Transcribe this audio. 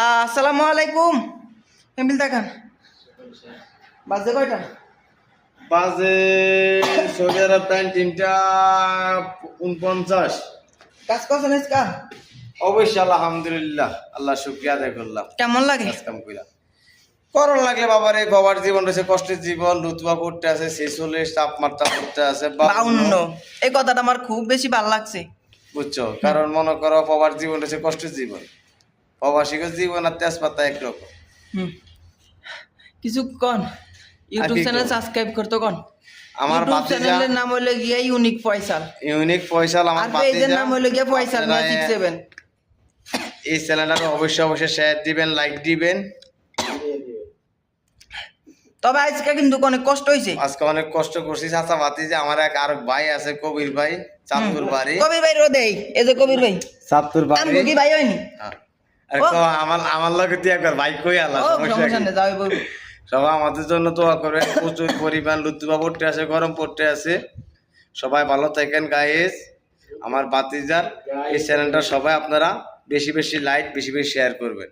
আসসালামু আলাইকুম। এমবিল দেখান বাজে কয়টা? বাজে সৌদি আরব টাইম 3:49। কাজ করছেন আজকা? অবশ্যই আলহামদুলিল্লাহ, আল্লাহ শুকরিয়া আদায় করলাম। কেমন লাগে? কাজ কাম কইরা করণ লাগলে বাবার এই বাবার জীবন রয়েছে, কষ্টের জীবন, রুতবা পড়তে আছে, 46 তাপমাত্রা পড়তে আছে 52। এই কথাটা আমার খুব বেশি ভালো লাগছে। বুঝছো? কারণ মনে করো বাবার জীবন রয়েছে কষ্টের জীবন, প্রবাসীর জীবন আর তেজপাতা একরকম। কিছু কন, ইউটিউব চ্যানেল সাবস্ক্রাইব করতে কন। আমার ইউটিউব চ্যানেলের নাম হইলো গিয়া ইউনিক ফয়সাল। ইউনিক ফয়সাল। আমার পেজের নাম হইলো গিয়া ফয়সাল ম্যাজিক 7। এই চ্যানেলটা অবশ্যই শেয়ার দিবেন, লাইক দিবেন। তবে আজকে কিন্তু অনেক কষ্ট হয়েছে। আজকে অনেক কষ্ট করছি চাচা ভাতি, যে আমার এক আর ভাই আছে কবির ভাই, চাঁদপুর বাড়ি। কবির ভাই রোদে এই যে কবির ভাই চাঁদপুর বাড়ি। আমি কি ভাই হয়নি? আমার লগে তুই একবার ভাই কই আলা, সমস্যা নেই, যাই বলবো। সবাই আমাদের জন্য দোয়া করবেন। প্রচুর পরিমাণ লুতুবা পড়তে আছে, গরম পড়তে আছে। সবাই ভালো থাকেন গাইস। আমার বাতিজার এই চ্যানেলটা সবাই আপনারা বেশি বেশি লাইক, বেশি বেশি শেয়ার করবেন।